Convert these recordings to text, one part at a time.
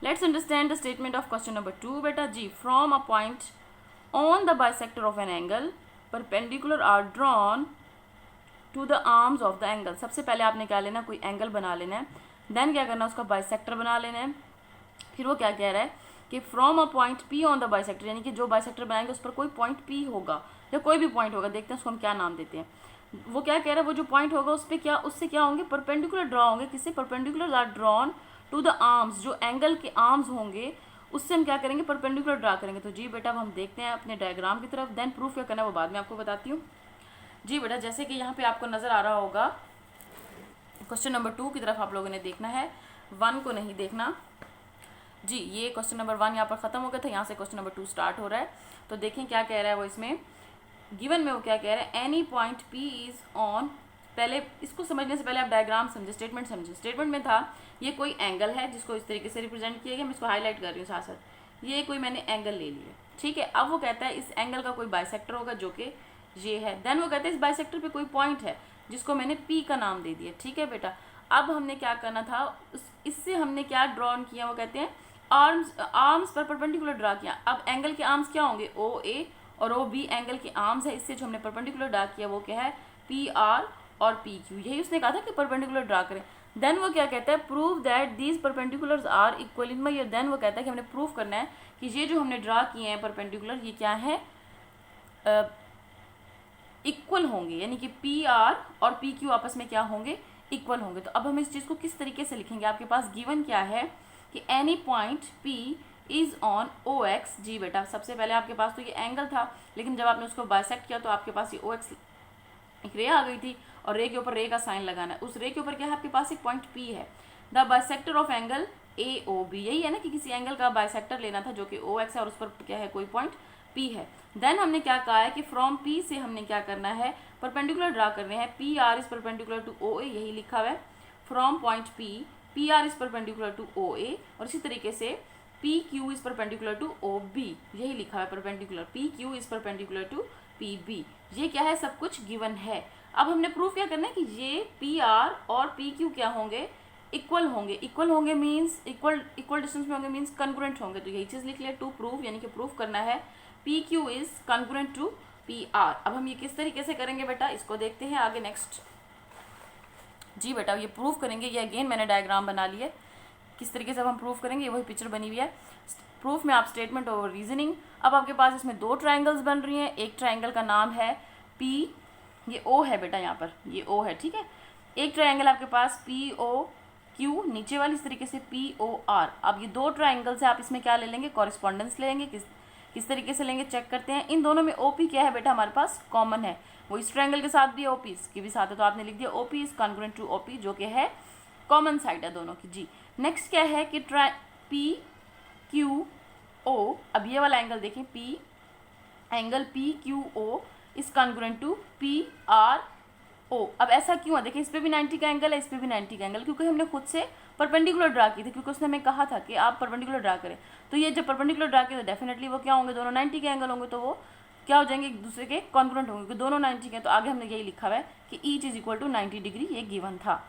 Let's understand the statement of question number 2 बेटा जी। From a point on the bisector of an angle perpendicular are drawn to the arms of the angle. सबसे पहले आपने क्या लेना है, कोई एंगल बना लेना है, देन क्या करना है, उसका बाइसेक्टर बना लेना है। फिर वो क्या कह रहा है कि from a point P on the bisector, यानी कि जो बाइसेक्टर बनाएंगे उस पर कोई पॉइंट पी होगा या कोई भी पॉइंट होगा, देखते हैं उसको हम क्या नाम देते हैं। वो क्या कह रहा है, वो जो पॉइंट होगा उस पर क्या, उससे क्या होंगे, परपेंडिकुलर ड्रॉ होंगे। किससे? Perpendicular are drawn to the arms, जो एंगल के आर्म्स होंगे उससे हम क्या करेंगे, परपेंडिकुलर ड्रा करेंगे। तो जी बेटा अब हम देखते हैं अपने डायग्राम की तरफ, देन प्रूफ क्या करना है वो बाद में आपको बताती हूँ। जी बेटा जैसे कि यहाँ पे आपको नज़र आ रहा होगा, क्वेश्चन नंबर 2 की तरफ आप लोगों ने देखना है, 1 को नहीं देखना जी। ये क्वेश्चन नंबर 1 यहाँ पर ख़त्म हो गया था, यहाँ से क्वेश्चन नंबर 2 स्टार्ट हो रहा है। तो देखें क्या कह रहा है वो इसमें, गिवन में वो क्या कह रहा है, any point P is on. पहले इसको समझने से पहले आप डायग्राम समझे, स्टेटमेंट समझे। स्टेटमेंट में था ये कोई एंगल है जिसको इस तरीके से रिप्रेजेंट किया गया, मैं इसको हाईलाइट कर रही हूँ साथ साथ। ये कोई मैंने एंगल ले लिया, ठीक है। अब वो कहता है इस एंगल का कोई बाइसेक्टर होगा जो कि ये है। देन वो कहता है इस बाइसेक्टर पे कोई पॉइंट है जिसको मैंने पी का नाम दे दिया, ठीक है बेटा। अब हमने क्या करना था, इससे हमने क्या ड्रॉन किया, वो कहते हैं आर्म्स पर परपेंडिकुलर ड्रा किया। अब एंगल के आर्म्स क्या होंगे, ओ ए और ओ बी एंगल के आर्म्स है। इससे जो हमने परपेंडिकुलर ड्रा किया वो क्या है, पी आर और पी क्यू। यही उसने कहा था कि परपेंडिकुलर ड्रा करें। देन वो क्या कहता है, prove that these perpendiculars are equal in my ear. Then वो कहता है कि हमने प्रूव करना है कि ये जो हमने ड्रा किए हैं परपेंडिकुलर, ये क्या है, इक्वल होंगे, यानी कि पी आर और पी क्यू आपस में क्या होंगे, इक्वल होंगे। तो अब हम इस चीज़ को किस तरीके से लिखेंगे, आपके पास गिवन क्या है कि any point P is on O X. जी बेटा सबसे पहले आपके पास तो ये एंगल था, लेकिन जब आपने उसको बाइसेक्ट किया तो आपके पास ये ओ एक्स एक रे आ गई थी, और रे के ऊपर रे का साइन लगाना है। उस रे के ऊपर क्या है, आपके पास एक पॉइंट पी है। The bisector of angle A O B, यही है ना कि किसी एंगल का बाइसेक्टर लेना था जो कि ओ एक्स है और उस पर क्या है, कोई पॉइंट पी है। देन हमने क्या कहा है कि फ्रॉम पी से हमने क्या करना है, परपेंडिकुलर ड्रा करने हैं। P R is perpendicular to O A, यही लिखा हुआ है। From point P R is perpendicular to O A, और इसी तरीके से P Q is perpendicular to O B, यही लिखा है perpendicular. P Q is perpendicular to P B. ये क्या है, सब कुछ गिवन है। अब हमने प्रूफ क्या करना है कि ये पी आर और पी क्यू क्या होंगे, इक्वल होंगे। इक्वल होंगे मीन्स इक्वल डिस्टेंस में होंगे, मीन्स कन्ग्रुएंट होंगे। तो यही चीज़ लिख लिया, टू प्रूफ, यानी कि प्रूफ करना है P Q is congruent to P R. अब हम ये किस तरीके से करेंगे बेटा, इसको देखते हैं आगे नेक्स्ट। जी बेटा ये प्रूफ करेंगे, ये अगेन मैंने डायग्राम बना लिया, किस तरीके से अब हम प्रूफ करेंगे, ये वही पिक्चर बनी हुई है। प्रूफ में आप स्टेटमेंट और रीजनिंग। अब आपके पास इसमें 2 ट्राइंगल्स बन रही हैं। एक ट्राइंगल का नाम है पी, ये ओ है बेटा, यहाँ पर ये ओ है, ठीक है। एक ट्राइंगल आपके पास पी ओ क्यू, नीचे वाली इस तरीके से पी ओ आर। अब ये 2 ट्राइंगल से आप इसमें क्या ले लेंगे, कॉरिस्पॉन्डेंस ले लेंगे। किस तरीके से लेंगे चेक करते हैं। इन दोनों में ओपी क्या है बेटा, हमारे पास कॉमन है। वो इस ट्रायंगल के साथ भी है, ओपी इसके भी साथ है, तो आपने लिख दिया OP is congruent to OP, जो कि है कॉमन साइड है दोनों की। जी नेक्स्ट क्या है कि पी क्यू ओ, अब ये वाला एंगल देखें, P angle P Q O is congruent to P R O. अब ऐसा क्यों है, देखिए इस पे भी 90 का एंगल है, इस पे भी 90 का एंगल, क्योंकि हमने खुद से परपेंडिकुलर ड्रा की थी, क्योंकि उसने हमें कहा था कि आप परपेंडिकुलर ड्रा करें। तो ये जब परपेंडिकुलर ड्रा किए तो डेफिनेटली वो क्या होंगे, दोनों 90 के एंगल होंगे, तो वो क्या हो जाएंगे, एक दूसरे के कॉन्ग्रुएंट होंगे, क्योंकि दोनों 90 के हैं। तो आगे हमने यही लिखा हुआ है कि each is equal to 90 degree, ये गिवन था।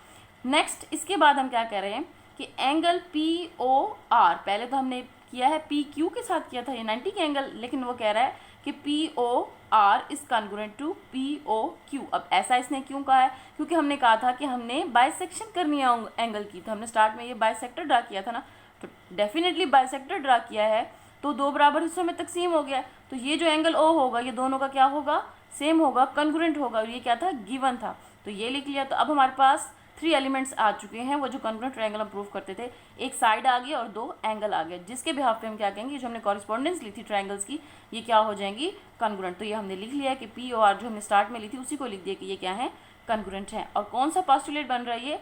नेक्स्ट इसके बाद हम क्या कह रहे हैं कि एंगल पी ओ आर, पहले तो हमने किया है पी क्यू के साथ किया था ये 90 के एंगल, लेकिन वो कह रहा है कि P O R is congruent to P O Q. अब ऐसा इसने क्यों कहा है, क्योंकि हमने कहा था कि हमने बाइसेक्शन करनी है एंगल की, तो हमने स्टार्ट में ये बाइसेक्टर ड्रा किया था ना, तो डेफिनेटली बाइसेक्टर ड्रा किया है तो 2 बराबर हिस्सों में तकसीम हो गया। तो ये जो एंगल ओ होगा ये दोनों का क्या होगा, सेम होगा, कॉन्ग्रुएंट होगा, और ये क्या था, गिवन था, तो ये लिख लिया। तो अब हमारे पास 3 एलिमेंट्स आ चुके हैं, वो जो कॉन्ग्रुएंट ट्रायंगल हम प्रूव करते थे, एक साइड आ गई और 2 एंगल आ गए, जिसके बिहाफ पे हम क्या कहेंगे, जो हमने कॉरिस्पॉन्डेंस ली थी ट्रायंगल्स की, ये क्या हो जाएंगी, कॉन्ग्रुएंट। तो ये हमने लिख लिया कि पी और आर जो हमने स्टार्ट में ली थी उसी को लिख दिया कि ये क्या है, कॉन्ग्रुएंट है। और कौन सा पोस्टुलेट बन रहा है, ये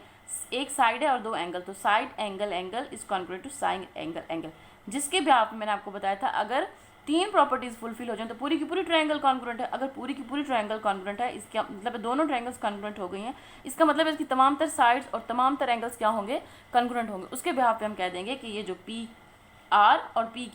एक साइड है और 2 एंगल, तो side angle angle is congruent to side angle angle, जिसके बिहाफ में मैंने आपको बताया था अगर 3 प्रॉपर्टीज फुलफिल हो जाए तो पूरी की पूरी ट्रायंगल कॉन्ग्रुएंट है। अगर पूरी की पूरी ट्रायंगल कॉन्ग्रुएंट है, इसका मतलब दोनों ट्रायंगल्स कॉन्ग्रुएंट हो गई हैं, इसका मतलब है इसकी तमाम तर साइड्स और तमाम तर एंगल्स क्या होंगे, कॉन्ग्रुएंट होंगे। उसके बिहाफ पे हम कह देंगे कि ये जो पी आर और पी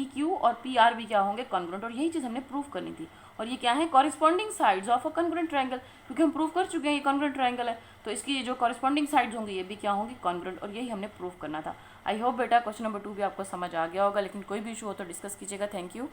क्यू और पी आर भी क्या होंगे, कॉन्ग्रुएंट। और यही चीज़ हमने प्रूव करनी थी। और ये क्या है, corresponding sides of a congruent triangle, क्योंकि हम प्रूव कर चुके हैं ये कॉन्ग्रुएंट ट्रायंगल है, तो इसकी जो कॉरिस्पॉन्डिंग साइड्स होंगी ये भी क्या होंगी, कॉन्ग्रुएंट। और यही हमने प्रूव करना था। आई होप बेटा क्वेश्चन नंबर 2 भी आपको समझ आ गया होगा, लेकिन कोई भी इशू हो तो डिस्कस कीजिएगा। Thank you.